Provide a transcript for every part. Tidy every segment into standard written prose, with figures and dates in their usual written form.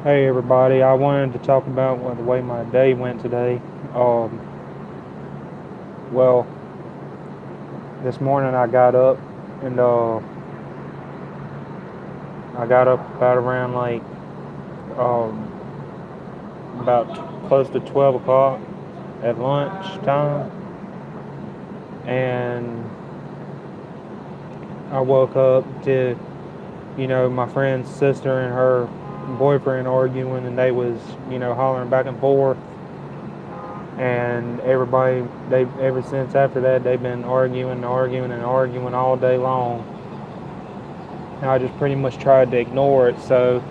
Hey everybody, I wanted to talk about the way my day went today. Um, well, this morning I got up and I got up about around um, about close to 12 o'clock at lunch time, and I woke up to my friend's sister and her boyfriend arguing, and they was hollering back and forth, and everybody they ever since after that they've been arguing and arguing and arguing all day long. And I just pretty much tried to ignore it. So,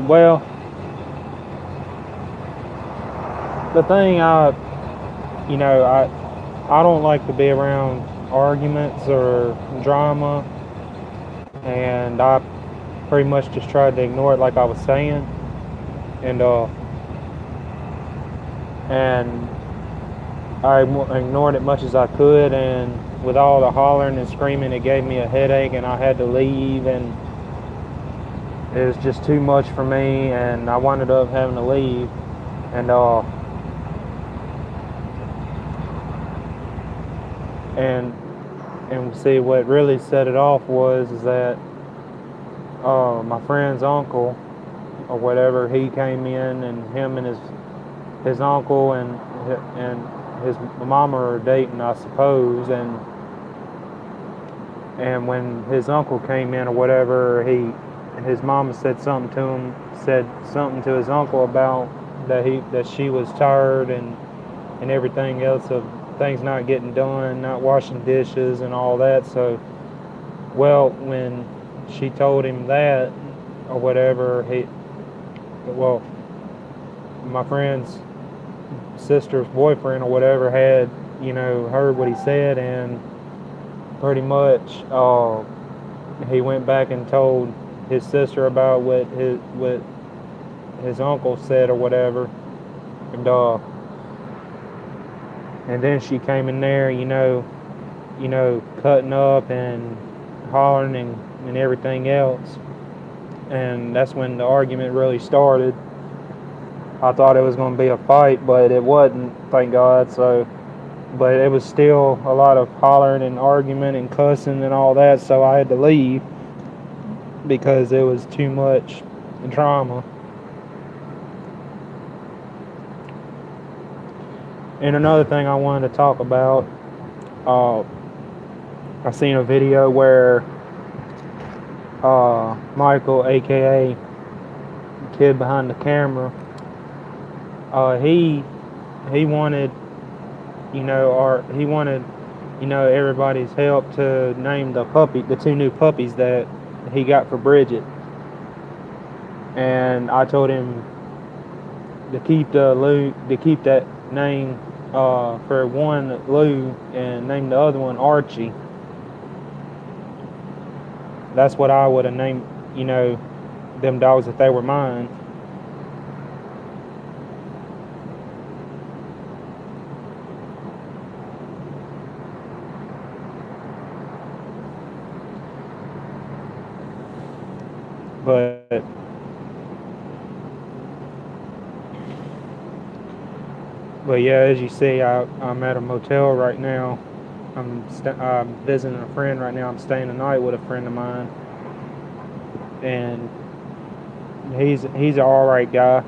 well, the thing you know, I don't like to be around arguments or drama, and I pretty much just tried to ignore it, like I was saying, and and I ignored it much as I could, and with all the hollering and screaming, it gave me a headache, and I had to leave, and it was just too much for me, and I wound up having to leave, and and and see what really set it off was is that my friend's uncle or whatever, he came in, and him and his uncle and his mama are dating, I suppose, and when his uncle came in or whatever, his mama said something to his uncle about that she was tired and everything else of things not getting done, not washing dishes and all that. So, well, when she told him that or whatever, well, my friend's sister's boyfriend or whatever had, heard what he said, and pretty much he went back and told his sister about what his uncle said or whatever, and and then she came in there, cutting up and hollering and everything else, and that's when the argument really started. I thought it was going to be a fight, but it wasn't, thank God. So, but it was still a lot of hollering and argument and cussing and all that. So I had to leave because it was too much drama. And another thing I wanted to talk about, uh, I seen a video where Michael, aka Kid Behind the Camera, he wanted he wanted everybody's help to name the two new puppies that he got for Bridget, and I told him to keep that name for one Lou and name the other one Archie. That's what I would have named them dogs if they were mine. But yeah, as you see, I'm at a motel right now. I'm visiting a friend right now. I'm staying the night with a friend of mine, and he's an all right guy.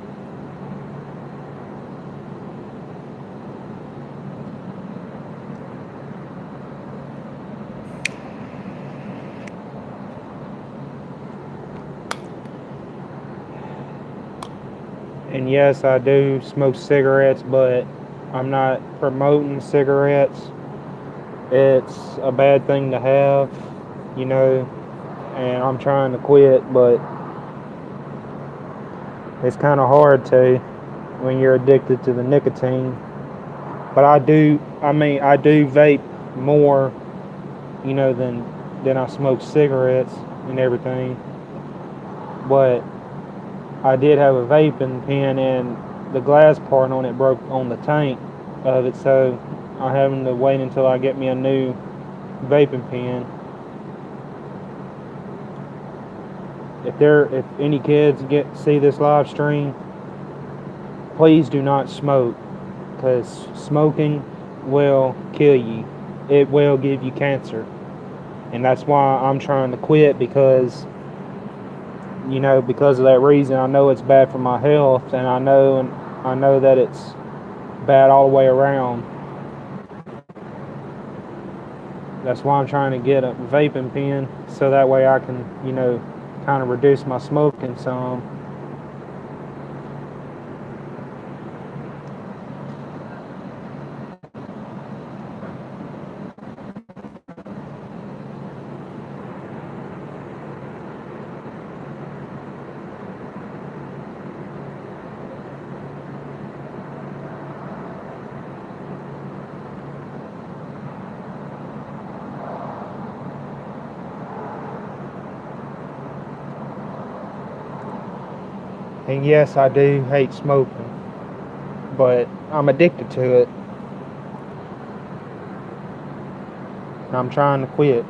And yes, I do smoke cigarettes, but I'm not promoting cigarettes. It's a bad thing to have, you know, and I'm trying to quit, but it's kind of hard to when you're addicted to the nicotine. But I do vape more, than I smoke cigarettes and everything. But I did have a vaping pen, and the glass part on it broke on the tank of it, so I'm having to wait until I get me a new vaping pen. if any kids see this live stream, please do not smoke, because smoking will kill you. It will give you cancer, and that's why I'm trying to quit, because because of that reason. I know it's bad for my health, and I know that it's bad all the way around. That's why I'm trying to get a vaping pen, so that way I can, kind of reduce my smoking some. And yes, I do hate smoking, but I'm addicted to it. And I'm trying to quit.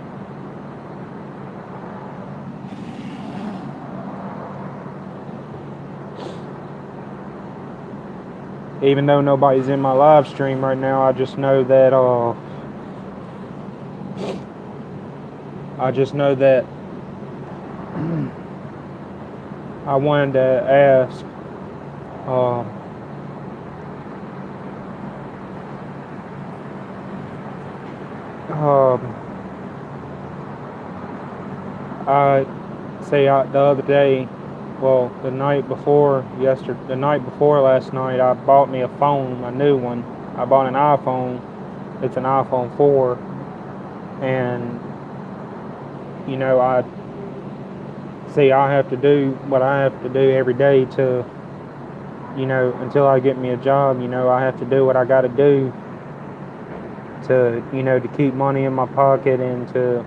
Even though nobody's in my live stream right now, I just know that I wanted to ask, the other day, well, the night before last night, I bought me a phone, a new one. I bought an iPhone. It's an iPhone 4, and I have to do what I have to do every day to, until I get me a job. I have to do what I got to do to, to keep money in my pocket, and to,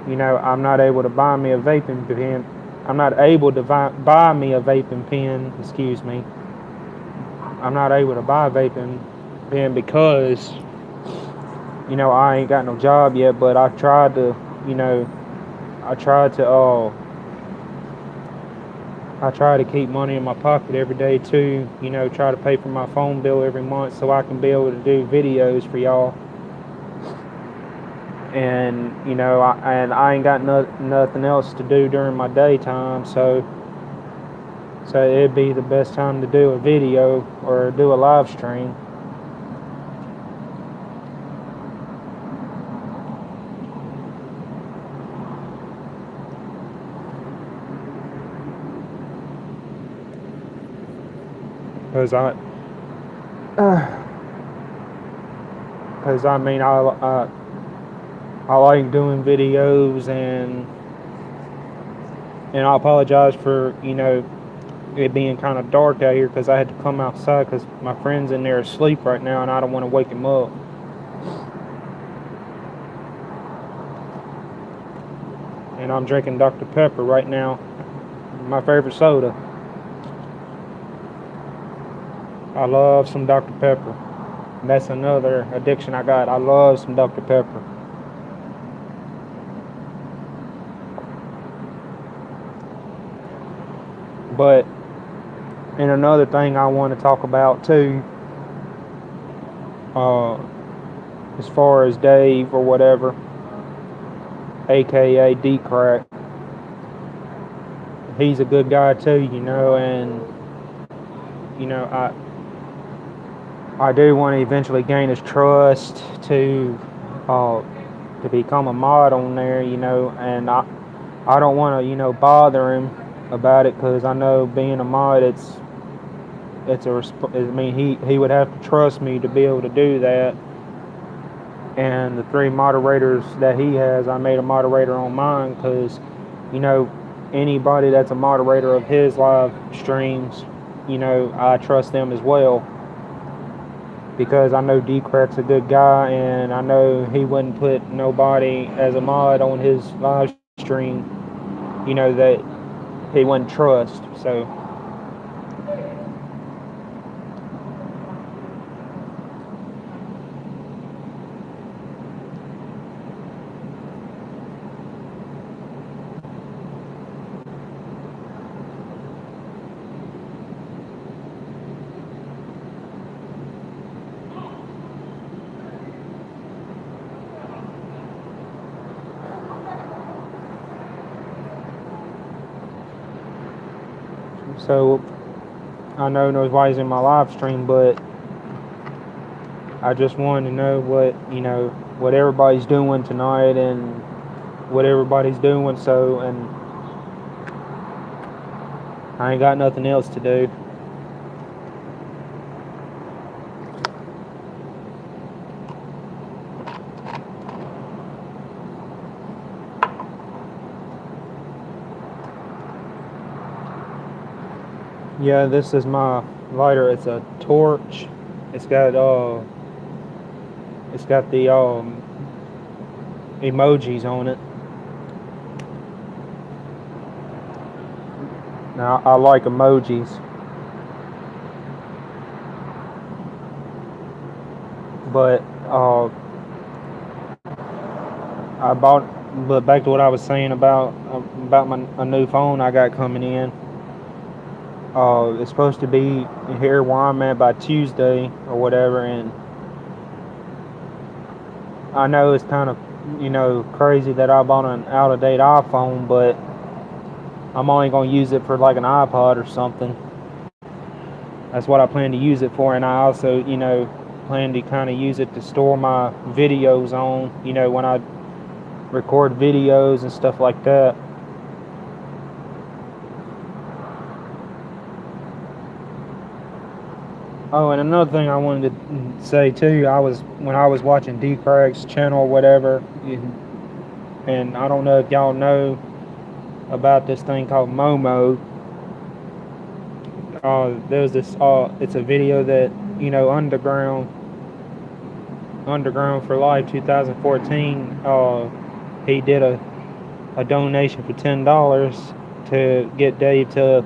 I'm not able to buy me a vaping pen. I'm not able to buy me a vaping pen, excuse me. I'm not able to buy a vaping pen because, I ain't got no job yet, but I tried to, I try to keep money in my pocket every day too, try to pay for my phone bill every month so I can be able to do videos for y'all. And, I ain't got nothing else to do during my daytime, so it'd be the best time to do a video or do a live stream. Because I like doing videos, and I apologize for, it being kind of dark out here, because I had to come outside because my friend's in there asleep right now, and I don't want to wake him up. And I'm drinking Dr. Pepper right now, my favorite soda. I love some Dr. Pepper. That's another addiction I got. I love some Dr. Pepper. But, and another thing I want to talk about too, as far as Dave or whatever, aka D-Crack, he's a good guy too, and I do want to eventually gain his trust to become a mod on there, and I don't want to, bother him about it, because I know being a mod, he would have to trust me to be able to do that. And the 3 moderators that he has, I made a moderator on mine, because, anybody that's a moderator of his live streams, I trust them as well, because I know D-Crack's a good guy, and I know he wouldn't put nobody as a mod on his live stream, that he wouldn't trust. So So I know nobody's in my live stream, but I just wanted to know what everybody's doing tonight and what everybody's doing. So, and I ain't got nothing else to do. Yeah, this is my lighter. It's a torch. It's got the emojis on it. Now I like emojis, but I bought. But back to what I was saying about a new phone I got coming in. It's supposed to be here where I'm at by Tuesday or whatever, and I know it's kind of crazy that I bought an out of date iPhone, but I'm only gonna use it for like an iPod or something. That's what I plan to use it for, and I also plan to kind of use it to store my videos on. When I record videos and stuff like that. Oh, and another thing I wanted to say too, when I was watching D Craig's channel or whatever, and I don't know if y'all know about this thing called Momo. There's this. It's a video that Underground for Life 2014. He did a donation for $10 to get Dave to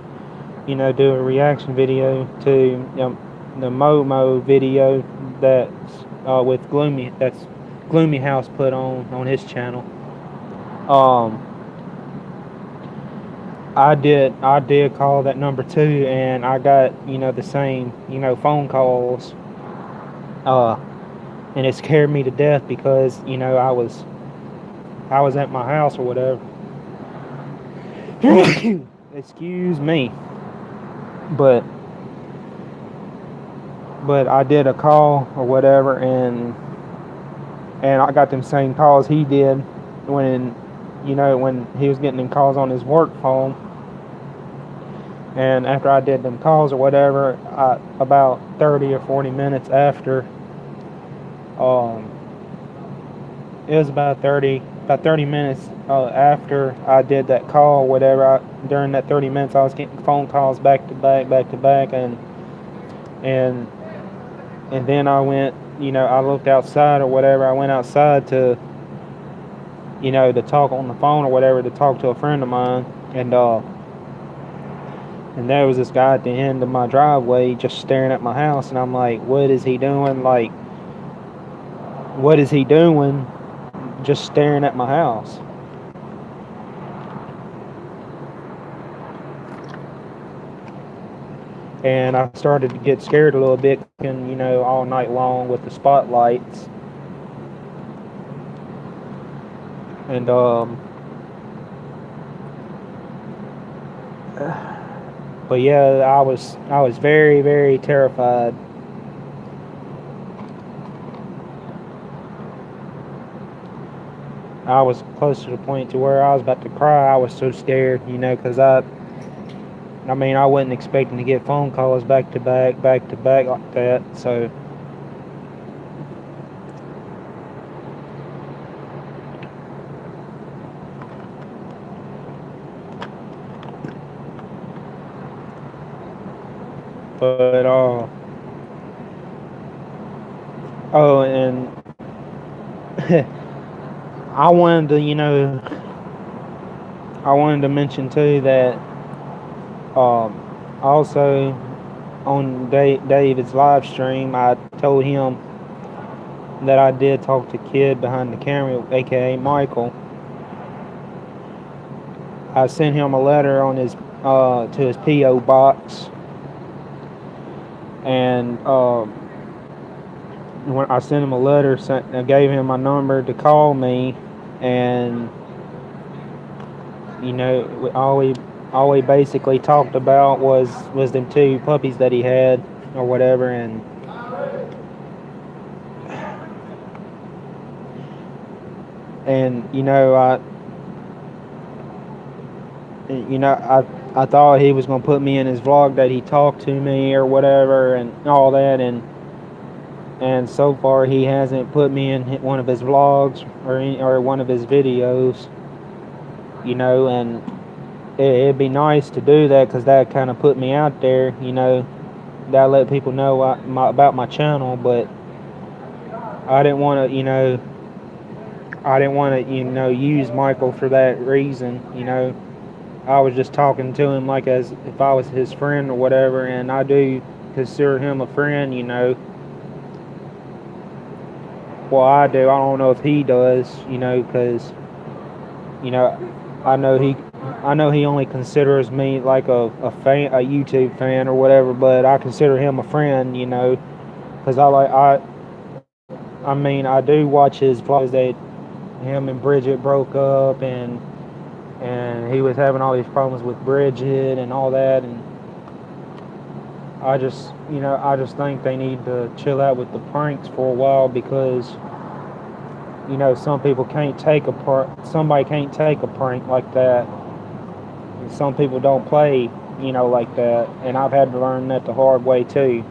do a reaction video to the Momo video that's with Gloomy House put on his channel. I did call that number too, and I got the same phone calls, and it scared me to death because I was at my house or whatever. Excuse me, but I did a call or whatever, and I got them same calls he did when he was getting them calls on his work phone. And after I did them calls or whatever, about 30 or 40 minutes after, it was about 30 minutes after I did that call, whatever. During that 30 minutes, I was getting phone calls back to back, and then I went, I looked outside or whatever. I went outside to talk on the phone or whatever, to talk to a friend of mine, and there was this guy at the end of my driveway just staring at my house, and I'm like, what is he doing? Like, what is he doing just staring at my house? And I started to get scared a little bit, and all night long with the spotlights. And but yeah, I was very, very terrified. I was close to the point to where I was about to cry. I was so scared, because I wasn't expecting to get phone calls back to back like that. So, but oh, and I wanted to mention too that also on David's live stream, I told him that I did talk to Kid behind the camera, aka Michael. I sent him a letter on his to his PO box, and when I sent him a letter, I gave him my number to call me, and all we basically talked about was them two puppies that he had or whatever, and I thought he was gonna put me in his vlog that he talked to me or whatever and all that, and so far he hasn't put me in one of his vlogs or one of his videos, and it'd be nice to do that because that kind of put me out there, that let people know about my channel, but I didn't want to, use Michael for that reason. I was just talking to him like as if I was his friend or whatever, and I do consider him a friend. Well, I do. I don't know if he does, because, you know, I know he, I know he only considers me like a fan, a YouTube fan or whatever, but I consider him a friend, because I do watch his vlogs that him and Bridget broke up, and he was having all these problems with Bridget and all that, and I just think they need to chill out with the pranks for a while because some people can't take somebody can't take a prank like that. And some people don't play like that, and I've had to learn that the hard way too.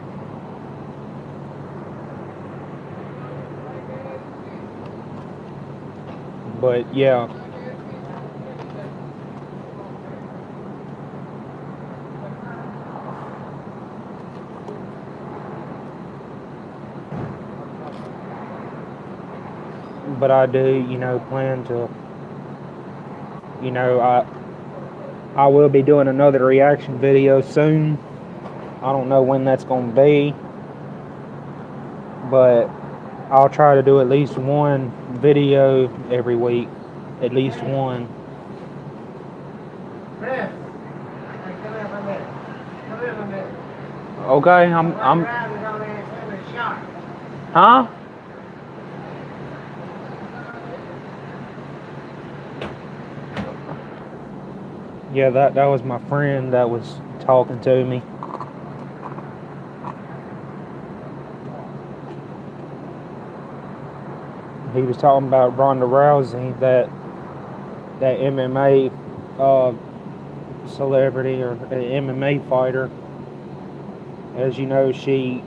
But yeah, but I do plan to you know I will be doing another reaction video soon. I don't know when that's going to be, but I'll try to do at least one video every week. At least one. Okay, I'm huh? Yeah, that was my friend that was talking to me. He was talking about Ronda Rousey, that MMA celebrity or MMA fighter. As you know, she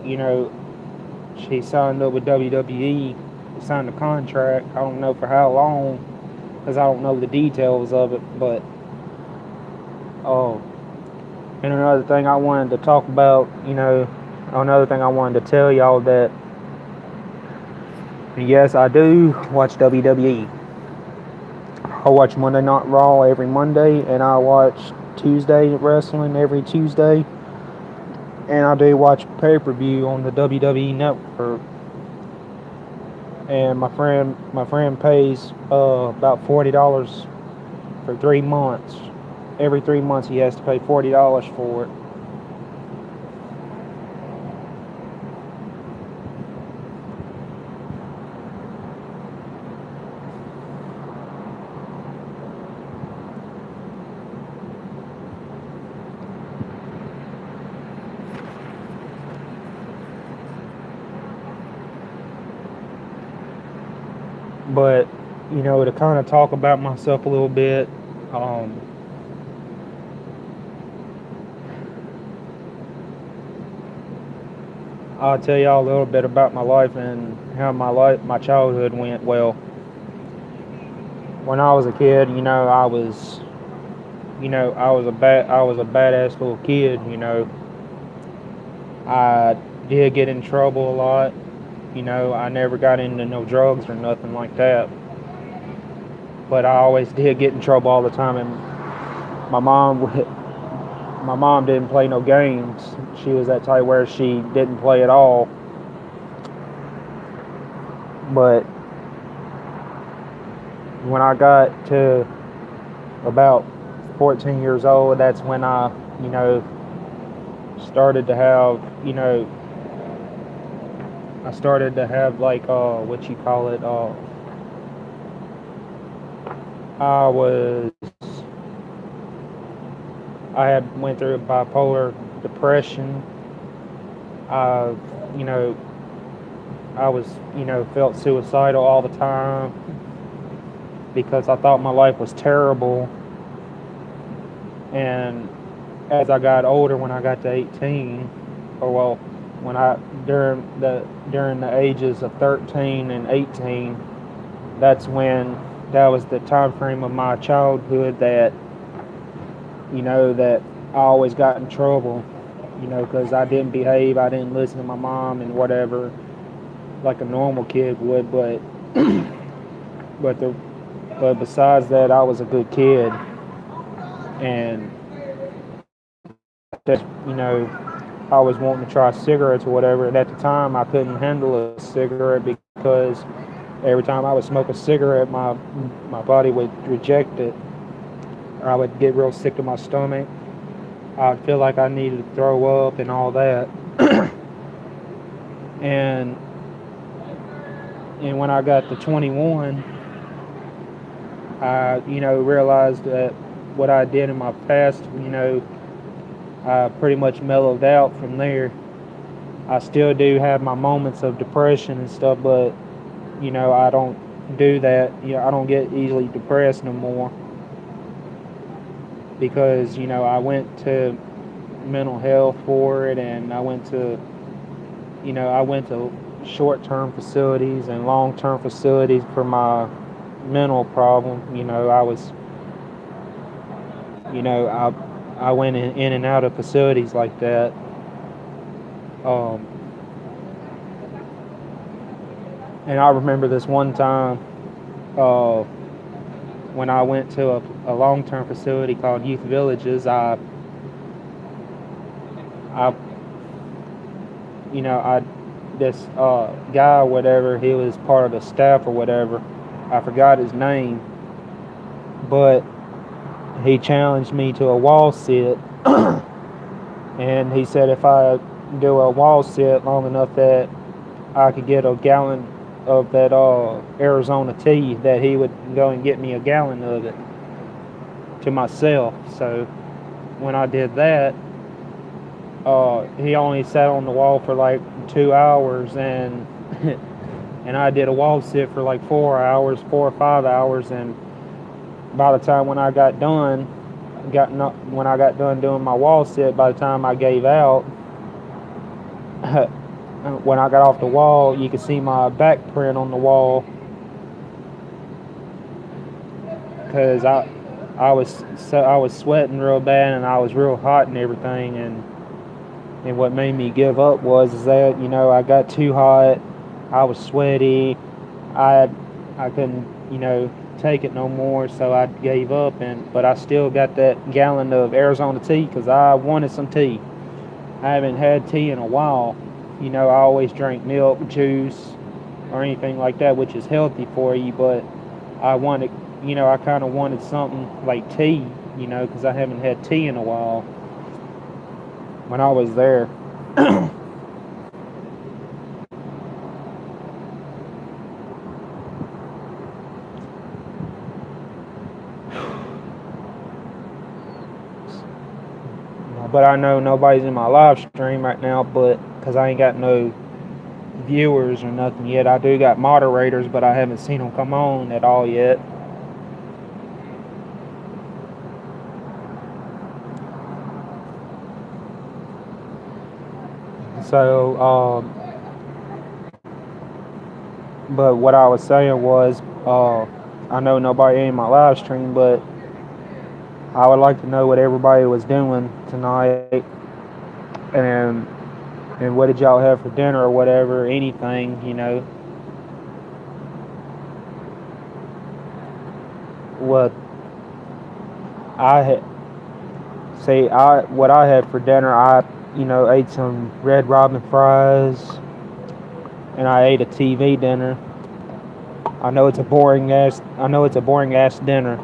signed up with WWE, signed a contract. I don't know for how long, because I don't know the details of it. But and another thing I wanted to talk about, another thing I wanted to tell y'all that yes, I do watch WWE. I watch Monday Night Raw every Monday, and I watch Tuesday wrestling every Tuesday, and I do watch pay-per-view on the WWE network. And my friend pays about $40 for 3 months. Every 3 months he has to pay $40 for it. But to kind of talk about myself a little bit, I'll tell y'all a little bit about my life and how my childhood went. Well, when I was a kid, I was a badass little kid. I did get in trouble a lot. I never got into no drugs or nothing like that. But I always did get in trouble all the time, and my mom my mom didn't play no games. She was that type where she didn't play at all. But when I got to about 14 years old, that's when I, started to have, I started to have like, what you call it, I was I had went through bipolar depression. I, you know, I was, felt suicidal all the time because I thought my life was terrible. And as I got older, when I got to 18, or well, when I during the ages of 13 and 18, that was the time frame of my childhood that I always got in trouble, because I didn't behave, I didn't listen to my mom and whatever, like a normal kid would. But the but besides that, I was a good kid, and that I was wanting to try cigarettes or whatever. And at the time, I couldn't handle a cigarette because every time I would smoke a cigarette, my body would reject it. Or I would get real sick to my stomach. I'd feel like I needed to throw up and all that. and and when I got to 21, I realized that what I did in my past, I pretty much mellowed out from there. I still do have my moments of depression and stuff, but I don't do that. I don't get easily depressed no more because I went to mental health for it, and I went to short-term facilities and long-term facilities for my mental problem. I went in and out of facilities like that. Um, and I remember this one time uh, when I went to a long-term facility called Youth Villages. I, I this guy, whatever, he was part of the staff or whatever. I forgot his name, but he challenged me to a wall sit, and he said if I do a wall sit long enough that I could get a gallon of that Arizona tea, that he would go and get me a gallon of it to myself. So when I did that, he only sat on the wall for like 2 hours, and and I did a wall sit for like 4 hours, 4 or 5 hours, and by the time when I got done, doing my wall sit, by the time I gave out, when I got off the wall, you could see my back print on the wall because I was sweating real bad, and I was real hot and everything. And what made me give up was that I got too hot, I was sweaty, I couldn't take it no more, so I gave up. But I still got that gallon of Arizona tea because I wanted some tea. I haven't had tea in a while. I always drink milk, juice, or anything like that, which is healthy for you. But I wanted, I kind of wanted something like tea, because I haven't had tea in a while when I was there. But I know nobody's in my live stream right now, but because I ain't got no viewers or nothing yet. I do got moderators, but I haven't seen them come on at all yet. So, but what I was saying was, I know nobody in my live stream, but I would like to know what everybody was doing tonight, and what did y'all have for dinner or whatever, anything, what I had. See, what I had for dinner, I ate some Red Robin fries, and I ate a TV dinner. I know it's a boring ass dinner,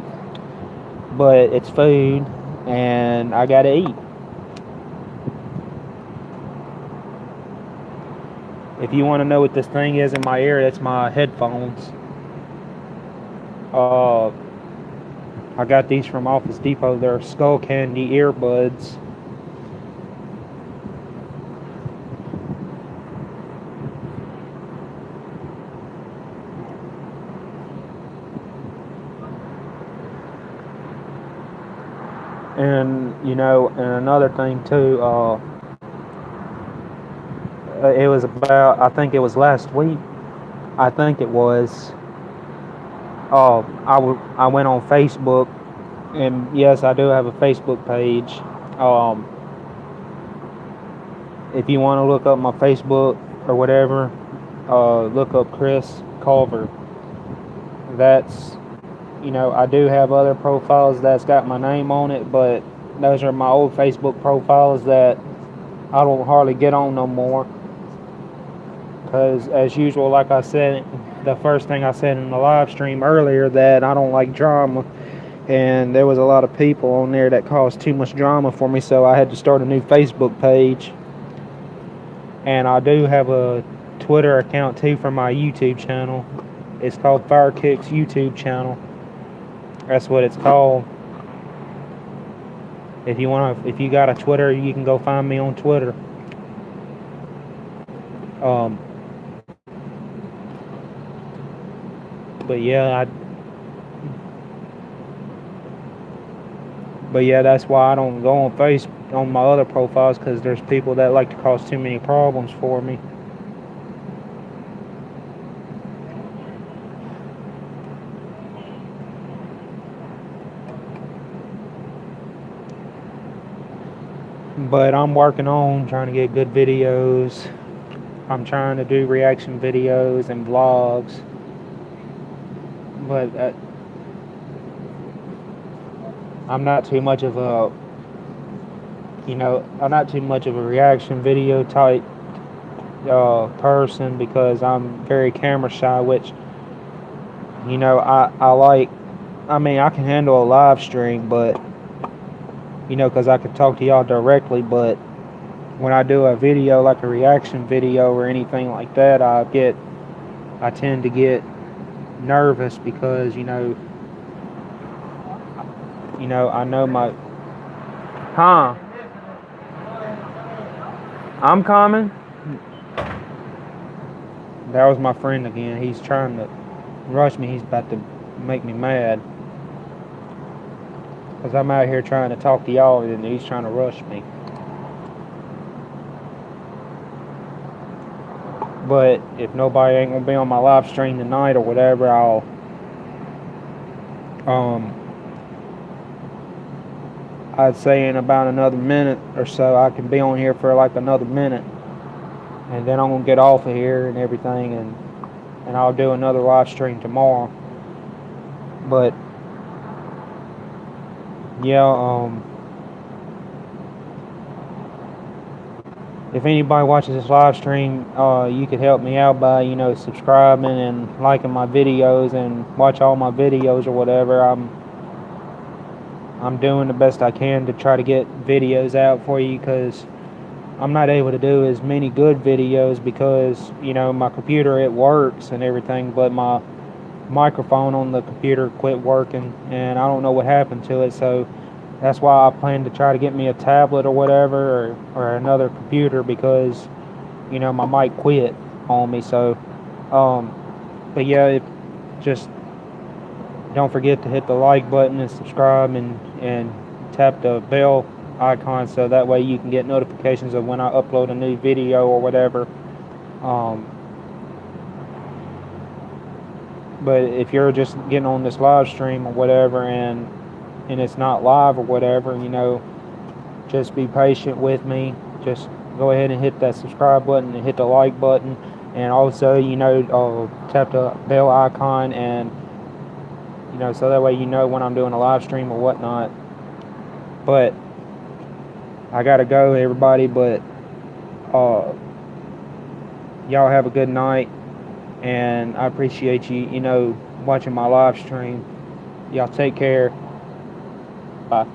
but it's food, and I gotta eat. If you want to know what this thing is in my ear, that's my headphones. Uh, I I got these from Office Depot. They're Skull Candy earbuds. And and another thing too, it was about, I think it was last week, I think it was, I went on Facebook, and yes, I do have a Facebook page. Um, if you want to look up my Facebook or whatever, look up Chris Culver. That's, I do have other profiles that's got my name on it, but those are my old Facebook profiles that I don't hardly get on no more. Because, as usual, like I said, the first thing I said in the live stream earlier, that I don't like drama. And there was a lot of people on there that caused too much drama for me, so I had to start a new Facebook page. And I do have a Twitter account too for my YouTube channel. It's called Firekicks YouTube channel. That's what it's called. If you got a Twitter, you can go find me on Twitter. But yeah, that's why I don't go on my other profiles, because there's people that like to cause too many problems for me. But I'm working on trying to get good videos. I'm trying to do reaction videos and vlogs. But I'm not too much of a reaction video type person, because I'm very camera shy, which I can handle a live stream, but because I could talk to y'all directly. But when I do a video, like a reaction video or anything like that, I tend to get nervous, because I know my I'm coming. That was my friend again. He's trying to rush me. He's about to make me mad, because I'm out here trying to talk to y'all, and he's trying to rush me. But if nobody ain't gonna be on my live stream tonight or whatever, I'd say in about another minute or so, I can be on here for like another minute, and then I'm gonna get off of here and everything, and I'll do another live stream tomorrow. But yeah, if anybody watches this live stream, you could help me out by subscribing and liking my videos, and watch all my videos or whatever. I'm doing the best I can to try to get videos out for you, because I'm not able to do as many good videos, because my computer, it works and everything, but my microphone on the computer quit working, and I don't know what happened to it. So that's why I plan to try to get me a tablet or whatever, or another computer, because my mic quit on me. So but yeah, just don't forget to hit the like button and subscribe, and tap the bell icon, so that way you can get notifications of when I upload a new video or whatever. But if you're just getting on this live stream or whatever, and it's not live or whatever, just be patient with me. Just go ahead and hit that subscribe button and hit the like button, and also tap the bell icon, and so that way when I'm doing a live stream or whatnot. But I gotta go, everybody. But y'all have a good night, and I appreciate you watching my live stream. Y'all take care. Bye.